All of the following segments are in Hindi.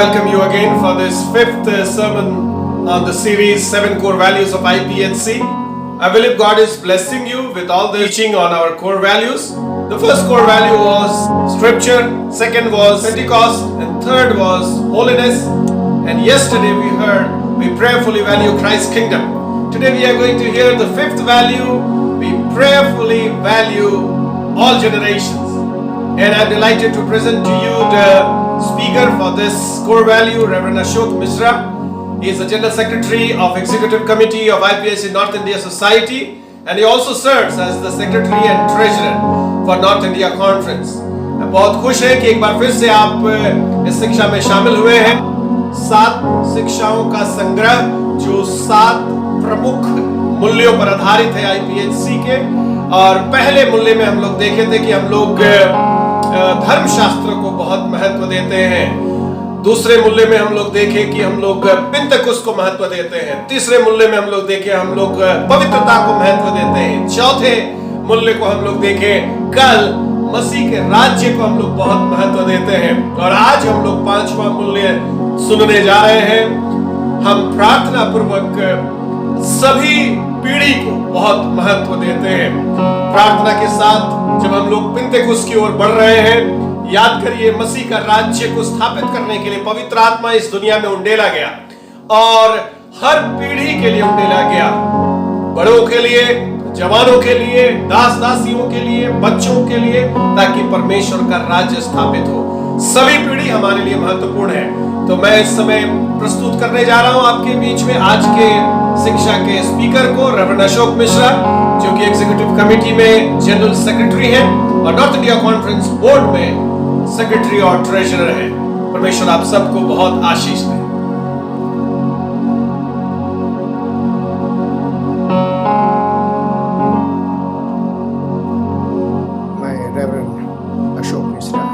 welcome you again for this fifth sermon on the series 7 Core Values of IPHC. I believe God is blessing you with all the teaching on our core values. The first core value was Scripture, second was Pentecost, and third was holiness. And yesterday we prayerfully value Christ's kingdom. Today we are going to hear the fifth value. We prayerfully value all generations. And I'm delighted to present to you the speaker for this core value, Reverend Ashok Mishra. He is the General Secretary of Executive Committee of IPHC North India Society, and he also serves as the Secretary and Treasurer for North India Conference. मैं बहुत खुश है कि एक बार फिर से आप इस शिक्षा में शामिल हुए हैं। 7 शिक्षाओं का संग्रह जो 7 प्रमुख मूल्यों पर आधारित है IPHC के। और पहले मूल्य में हम लोग देखे थे कि हम लोग धर्मशास्त्र को बहुत महत्व देते हैं। दूसरे मूल्य में हम लोग देखे कि हम लोग पिंतकुस्त को महत्व देते हैं। तीसरे मूल्य में हम लोग देखे हम लोग पवित्रता को महत्व देते हैं। चौथे मूल्य को हम लोग देखे कल मसीह के राज्य को हम लोग बहुत महत्व देते हैं। और आज हम लोग 5वां मूल्य सुनने जा रहे हैं। हम प्रार्थना पूर्वक सभी पीढ़ी को बहुत महत्व देते हैं। प्रार्थना के साथ जब हम लोग पिंतेकुस्त की ओर बढ़ रहे हैं, याद करिए मसीह का राज्य को स्थापित करने के लिए पवित्र आत्मा इस दुनिया में उंडेला गया और हर पीढ़ी के लिए उंडेला गया। बड़ों के लिए, जवानों के लिए, दास दासियों के लिए, बच्चों के लिए, ताकि परमेश्वर का राज्य स्थापित हो। सभी पीढ़ी हमारे लिए महत्वपूर्ण है। तो मैं इस समय प्रस्तुत करने जा रहा हूं आपके बीच में आज के शिक्षा के स्पीकर को, रेवरेंड अशोक मिश्रा, जो कि एग्जीक्यूटिव कमेटी में जनरल सेक्रेटरी हैं और नॉर्थ इंडिया कॉन्फ्रेंस बोर्ड में सेक्रेटरी और ट्रेजरर हैं। परमेश्वर आप सबको बहुत आशीष दें। मैं reverend Ashok Mishra,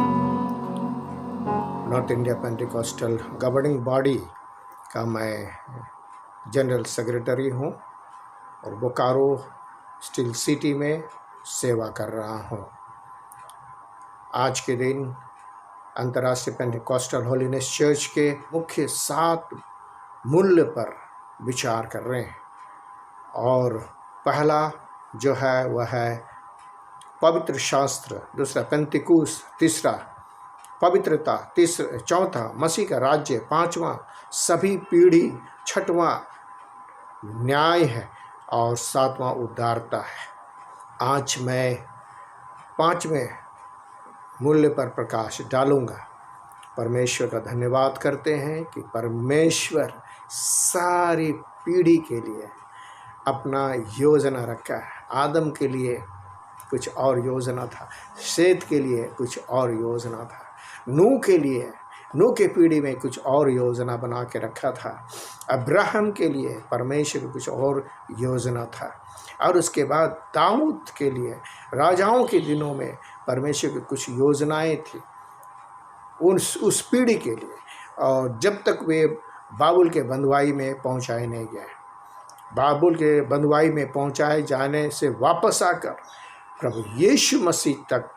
north India Pentecostal governing body का मैं जनरल सेक्रेटरी हूँ और बोकारो स्टील सिटी में सेवा कर रहा हूँ। आज के दिन अंतर्राष्ट्रीय पेंटिकॉस्टल होलीनेस चर्च के मुख्य 7 मूल्य पर विचार कर रहे हैं। और पहला जो है वह है पवित्र शास्त्र, दूसरा पेंतिकुस्त, तीसरा पवित्रता, चौथा मसीह का राज्य, 5वां सभी पीढ़ी, 6वां न्याय है और 7वां उदारता है। आज मैं 5वें मूल्य पर प्रकाश डालूंगा। परमेश्वर का धन्यवाद करते हैं कि परमेश्वर सारी पीढ़ी के लिए अपना योजना रखा है। आदम के लिए कुछ और योजना था, शेत के लिए कुछ और योजना था, नूह के लिए, नूह के पीढ़ी में कुछ और योजना बना के रखा था, अब्राहम के लिए परमेश्वर की कुछ और योजना था, और उसके बाद दाऊद के लिए राजाओं के दिनों में परमेश्वर की कुछ योजनाएं थी उस पीढ़ी के लिए। और जब तक वे बाबुल के बंधुआई में पहुंचाए नहीं गए, बाबुल के बंधुआई में पहुंचाए जाने से वापस आकर प्रभु यीशु मसीह तक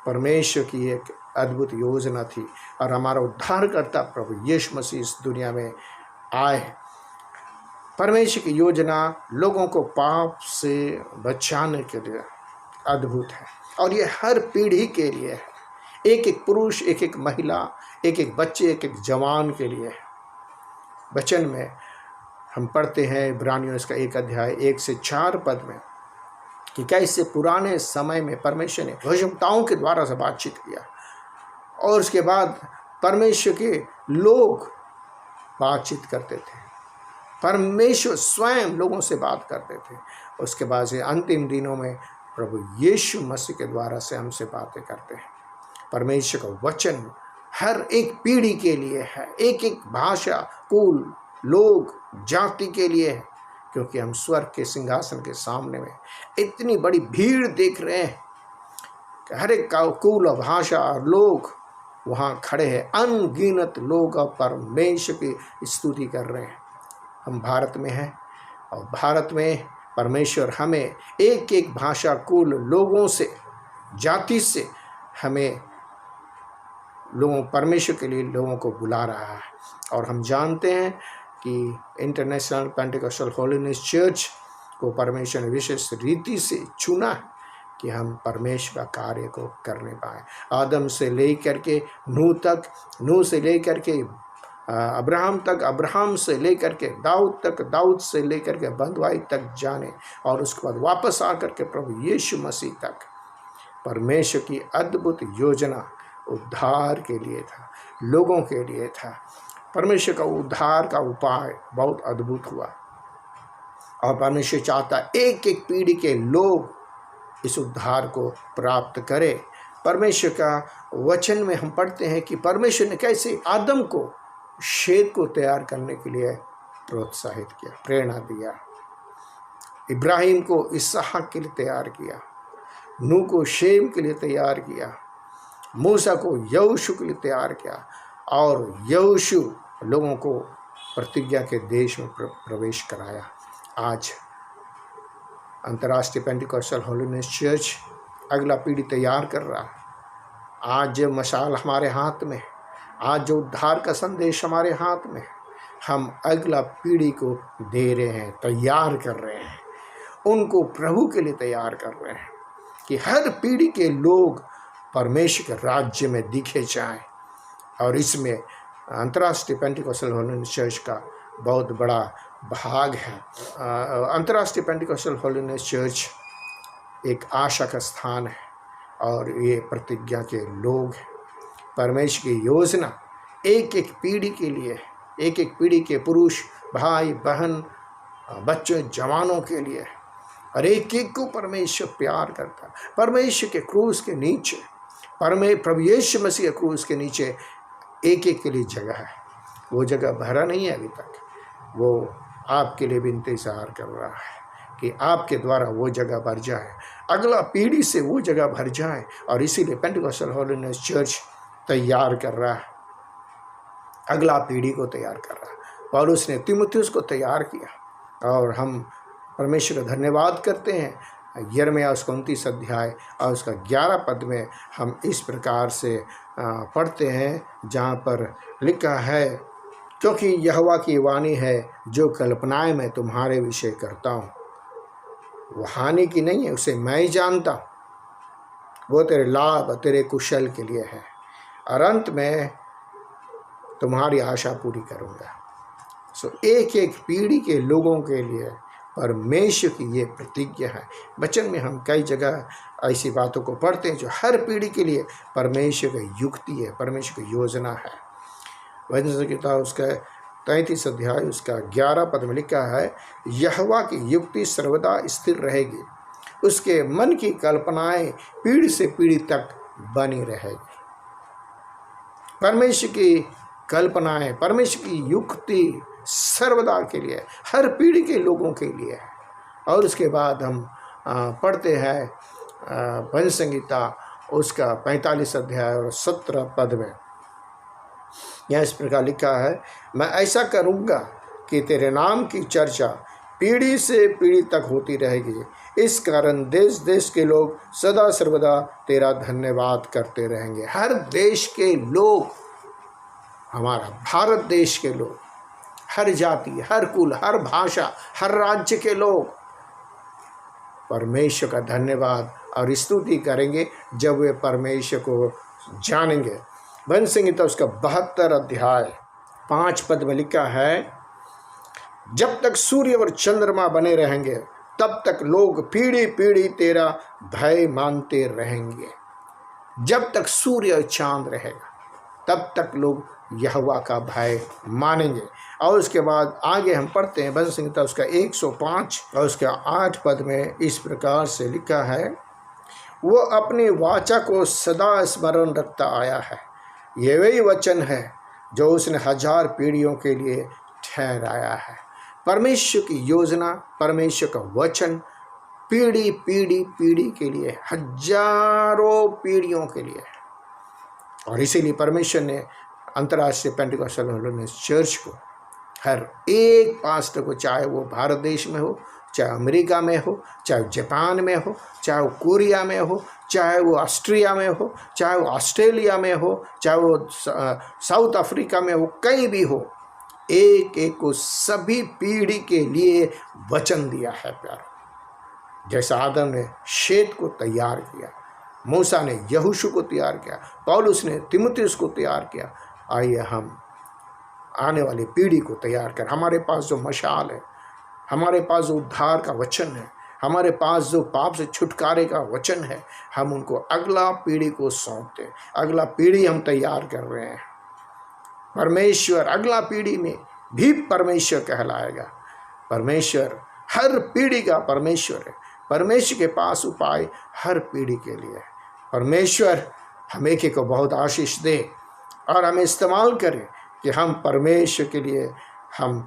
परमेश्वर की एक अद्भुत योजना थी और हमारा उद्धारकर्ता प्रभु यीशु मसीह इस दुनिया में आए। परमेश्वर की योजना लोगों को पाप से बचाने के लिए अद्भुत है और ये हर पीढ़ी के लिए है। एक एक पुरुष, एक एक महिला, एक एक बच्चे, एक एक जवान के लिए है। वचन में हम पढ़ते हैं इब्रानियों इसका 1 अध्याय 1 से 4 पद में कि कैसे पुराने समय में परमेश्वर ने भविष्यवक्ताओं के द्वारा से बातचीत किया और उसके बाद परमेश्वर के लोग बातचीत करते थे। परमेश्वर स्वयं लोगों से बात करते थे। उसके बाद से अंतिम दिनों में प्रभु यीशु मसीह के द्वारा से हमसे बातें करते हैं। परमेश्वर का वचन हर एक पीढ़ी के लिए है, एक एक भाषा, कुल, लोग, जाति के लिए है, क्योंकि हम स्वर्ग के सिंहासन के सामने में इतनी बड़ी भीड़ देख रहे हैं कि हर एक कुल और भाषा और लोग वहाँ खड़े हैं। अनगिनत लोग और परमेश्वर की स्तुति कर रहे हैं। हम भारत में हैं और भारत में परमेश्वर हमें एक एक भाषा, कुल, लोगों से, जाति से हमें परमेश्वर के लिए लोगों को बुला रहा है। और हम जानते हैं कि इंटरनेशनल पेंटिकॉस्टल होलीनेस चर्च को परमेश्वर ने विशेष रीति से चुना है कि हम परमेश्वर का कार्य को करने पाए। आदम से लेकर के नूह तक, नूह से लेकर के अब्राहम तक, अब्राहम से लेकर के दाऊद तक, दाऊद से लेकर के बंधुआई तक जाने, और उसके बाद वापस आकर के प्रभु यीशु मसीह तक परमेश्वर की अद्भुत योजना उद्धार के लिए था, लोगों के लिए था। परमेश्वर का उद्धार का उपाय बहुत अद्भुत हुआ, और परमेश्वर चाहता एक एक पीढ़ी के लोग इस उद्धार को प्राप्त करें। परमेश्वर का वचन में हम पढ़ते हैं कि परमेश्वर ने कैसे आदम को शेत को तैयार करने के लिए प्रोत्साहित किया, प्रेरणा दिया। इब्राहिम को इसहाक के लिए तैयार किया, नूह को शेम के लिए तैयार किया, मूसा को यहोशू के लिए तैयार किया, और यहोशू लोगों को प्रतिज्ञा के देश में प्रवेश कराया। आज अंतर्राष्ट्रीय पेंटिकॉस्टल होलीनेस चर्च अगला पीढ़ी तैयार कर रहा है। आज मशाल हमारे हाथ में, आज जो उद्धार का संदेश हमारे हाथ में, हम अगला पीढ़ी को दे रहे हैं, तैयार कर रहे हैं, उनको प्रभु के लिए तैयार कर रहे हैं कि हर पीढ़ी के लोग परमेश्वर के राज्य में दिखे जाएं। और इसमें अंतर्राष्ट्रीय पेंटिकॉस्टल होलीनेस चर्च का बहुत बड़ा भाग है। अंतर्राष्ट्रीय पेंटिकॉस्टल होलीनेस चर्च एक आशा का स्थान है, और ये प्रतिज्ञा के लोग हैं। परमेश्वर की योजना एक एक पीढ़ी के लिए, एक एक पीढ़ी के पुरुष, भाई बहन, बच्चों, जवानों के लिए, और एक एक को परमेश्वर प्यार करता है। परमेश्वर के क्रूस के नीचे, प्रभु यीशु मसीह के क्रूस के नीचे एक एक के लिए जगह है। वो जगह भरा नहीं है अभी तक, वो आपके लिए भी इंतजार कर रहा है कि आपके द्वारा वो जगह भर जाए, अगला पीढ़ी से वो जगह भर जाए। और इसीलिए पेंटिकॉस्टल होलीनेस चर्च तैयार कर रहा है, अगला पीढ़ी को तैयार कर रहा है। पौलुस ने तीमुथियुस को तैयार किया, और हम परमेश्वर का धन्यवाद करते हैं। यिर्मयाह उसका 29 अध्याय और उसका 11 पद में हम इस प्रकार से पढ़ते हैं, जहाँ पर लिखा है, क्योंकि यहोवा की वाणी है, जो कल्पनाएं मैं तुम्हारे विषय करता हूँ वो हानि की नहीं है, उसे मैं ही जानता हूँ, वो तेरे लाभ, तेरे कुशल के लिए है, और अंत में तुम्हारी आशा पूरी करूँगा। एक एक पीढ़ी के लोगों के लिए परमेश्वर की ये प्रतिज्ञा है। वचन में हम कई जगह ऐसी बातों को पढ़ते हैं जो हर पीढ़ी के लिए परमेश्वर की युक्ति है, परमेश्वर की योजना है। वचन संहिता उसका 33 अध्याय उसका 11 पद में लिखा है, यहोवा की युक्ति सर्वदा स्थिर रहेगी, उसके मन की कल्पनाएं पीढ़ी से पीढ़ी तक बनी रहेगी। परमेश्वर की कल्पनाएं, परमेश्वर की युक्ति सर्वदा के लिए, हर पीढ़ी के लोगों के लिए है। और उसके बाद हम पढ़ते हैं भजन संहिता उसका 45 अध्याय और 17 पद में, यहाँ इस प्रकार लिखा है, मैं ऐसा करूँगा कि तेरे नाम की चर्चा पीढ़ी से पीढ़ी तक होती रहेगी, इस कारण देश देश के लोग सदा सर्वदा तेरा धन्यवाद करते रहेंगे। हर देश के लोग, हमारा भारत देश के लोग, हर जाति, हर कुल, हर भाषा, हर राज्य के लोग परमेश्वर का धन्यवाद और स्तुति करेंगे जब वे परमेश्वर को जानेंगे। भजन संहिता उसका 72 अध्याय 5 पद में लिखा है, जब तक सूर्य और चंद्रमा बने रहेंगे तब तक लोग पीढ़ी पीढ़ी तेरा भय मानते रहेंगे। जब तक सूर्य और चांद रहेगा तब तक लोग यहोवा का भय मानेंगे। और उसके बाद आगे हम पढ़ते हैं भजन संहिता उसका 105 और उसका 8 पद में इस प्रकार से लिखा है, वो अपनी वाचा को सदा स्मरण रखता आया है, ये वही वचन है जो उसने 1000 पीढ़ियों के लिए ठहराया है। परमेश्वर की योजना, परमेश्वर का वचन पीढ़ी पीढ़ी पीढ़ी के लिए, हजारों पीढ़ियों के लिए। और इसीलिए परमेश्वर ने अंतर्राष्ट्रीय पेंटिकॉस्टल होलीनेस चर्च को, हर एक पास्टर को, चाहे वो भारत देश में हो, चाहे अमेरिका में हो, चाहे जापान में हो, चाहे वो कोरिया में हो, चाहे वो ऑस्ट्रिया में हो, चाहे वो ऑस्ट्रेलिया में हो, चाहे वो साउथ अफ्रीका में हो, कहीं भी हो, एक एक को सभी पीढ़ी के लिए वचन दिया है प्यारो। जैसा आदम ने शेत को तैयार किया, मूसा ने यहोशू को तैयार किया, पौलुस ने तीमुथियुस को तैयार किया, आइए हम आने वाली पीढ़ी को तैयार कर, हमारे पास जो मशाल है, हमारे पास जो उद्धार का वचन है, हमारे पास जो पाप से छुटकारे का वचन है, हम उनको अगला पीढ़ी को सौंपते। अगला पीढ़ी हम तैयार कर रहे हैं। परमेश्वर अगला पीढ़ी में भी परमेश्वर कहलाएगा। परमेश्वर हर पीढ़ी का परमेश्वर है। परमेश्वर के पास उपाय हर पीढ़ी के लिए। परमेश्वर हम एक को बहुत आशीष दे और हमें इस्तेमाल करें कि हम परमेश्वर के लिए हम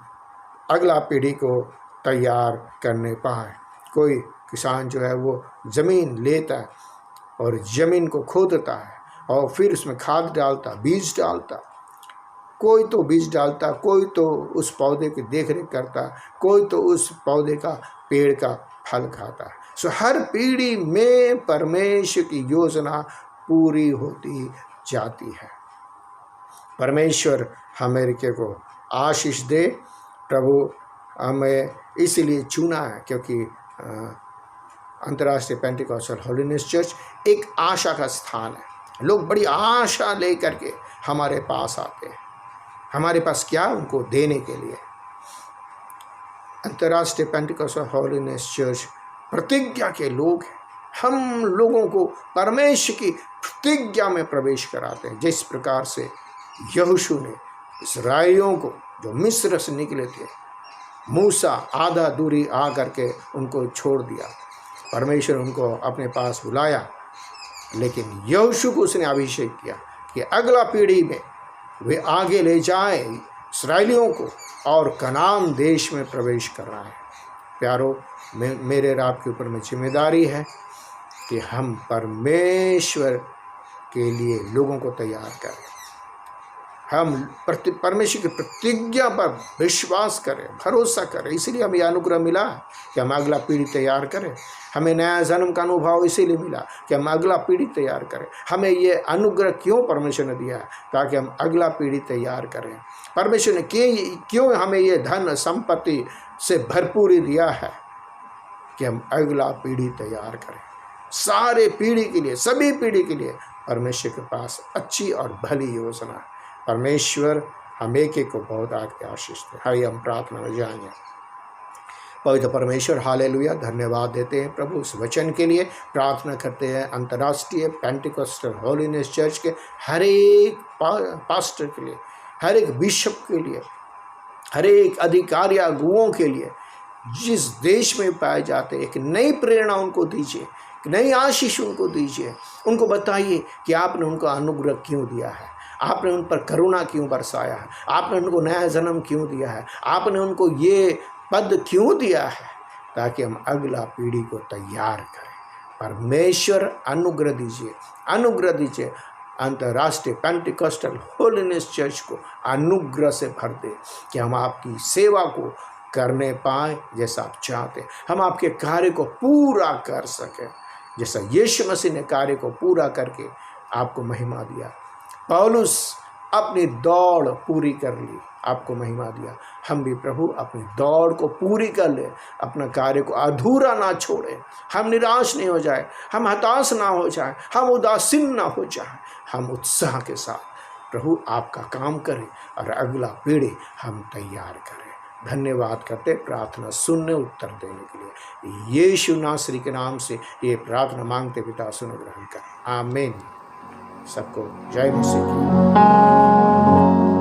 अगला पीढ़ी को तैयार करने पाए। कोई किसान जो है वो ज़मीन लेता है और ज़मीन को खोदता है और फिर उसमें खाद डालता, बीज डालता। कोई तो बीज डालता, कोई तो उस पौधे की देखरेख करता, कोई तो उस पौधे का पेड़ का फल खाता है। सो हर पीढ़ी में परमेश्वर की योजना पूरी होती जाती है। परमेश्वर अमेरिका को आशीष दे। प्रभु हमें इसीलिए चुना है क्योंकि अंतर्राष्ट्रीय पेंटिकॉस्टल होलीनेस चर्च एक आशा का स्थान है। लोग बड़ी आशा लेकर के हमारे पास आते हैं। हमारे पास क्या उनको देने के लिए। अंतर्राष्ट्रीय पेंटिकॉस्टल होलीनेस चर्च प्रतिज्ञा के लोग हैं। हम लोगों को परमेश्वर की प्रतिज्ञा में प्रवेश कराते हैं। जिस प्रकार से यहोशू ने इस्राएलियों को जो मिस्र से निकले थे, मूसा आधा दूरी आ करके उनको छोड़ दिया। परमेश्वर उनको अपने पास बुलाया, लेकिन यहोशू को उसने अभिषेक किया कि अगला पीढ़ी में वे आगे ले जाए इस्राएलियों को और कनान देश में प्रवेश कर रहा है। प्यारो, मेरे और आपके ऊपर में जिम्मेदारी है कि हम परमेश्वर के लिए लोगों को तैयार करें। हम परमेश्वर की प्रतिज्ञा पर विश्वास करें, भरोसा करें। इसीलिए हमें अनुग्रह मिला कि हम अगला पीढ़ी तैयार करें। हमें नया जन्म का अनुभव इसीलिए मिला कि हम अगला पीढ़ी तैयार करें। हमें ये अनुग्रह क्यों परमेश्वर ने दिया है? ताकि हम अगला पीढ़ी तैयार करें। परमेश्वर ने क्यों हमें ये धन संपत्ति से भरपूरी दिया है? कि हम अगला पीढ़ी तैयार करें। सारे पीढ़ी के लिए, सभी पीढ़ी के लिए परमेश्वर के पास अच्छी और भली योजना है। परमेश्वर हम एक को बहुत आगे आशीष दे। आइए हम प्रार्थना में जाएंगे। पवित्र परमेश्वर, हालेलुया, धन्यवाद देते हैं प्रभु उस वचन के लिए। प्रार्थना करते हैं अंतर्राष्ट्रीय पेंटिकॉस्टल होलीनेस चर्च के हर एक पास्टर के लिए, हर एक बिशप के लिए, हर एक अधिकारी अगुओं के लिए, जिस देश में पाए जाते, एक नई प्रेरणा उनको दीजिए, नई आशीष उनको दीजिए। उनको बताइए कि आपने उनको अनुग्रह क्यों दिया है, आपने उन पर करुणा क्यों बरसाया है, आपने उनको नया जन्म क्यों दिया है, आपने उनको ये पद क्यों दिया है, ताकि हम अगला पीढ़ी को तैयार करें। परमेश्वर अनुग्रह दीजिए, अनुग्रह दीजिए। अंतर्राष्ट्रीय पेंटिकॉस्टल होलीनेस चर्च को अनुग्रह से भर दे कि हम आपकी सेवा को करने पाए जैसा आप चाहते, हम आपके कार्य को पूरा कर सकें जैसा यीशु मसीह ने कार्य को पूरा करके आपको महिमा दिया। पौलुस अपनी दौड़ पूरी कर ली, आपको महिमा दिया। हम भी प्रभु अपनी दौड़ को पूरी कर ले, अपना कार्य को अधूरा ना छोड़े। हम निराश नहीं हो जाए, हम हताश ना हो जाए, हम उदासीन ना हो जाए। हम उत्साह के साथ प्रभु आपका काम करें और अगला पीढ़ी हम तैयार करें। धन्यवाद करते प्रार्थना सुनने उत्तर देने के लिए। यीशु नासरी के नाम से ये प्रार्थना मांगते पिता, सुनो ग्रहण करें। आमीन। सबको जय मसीह की।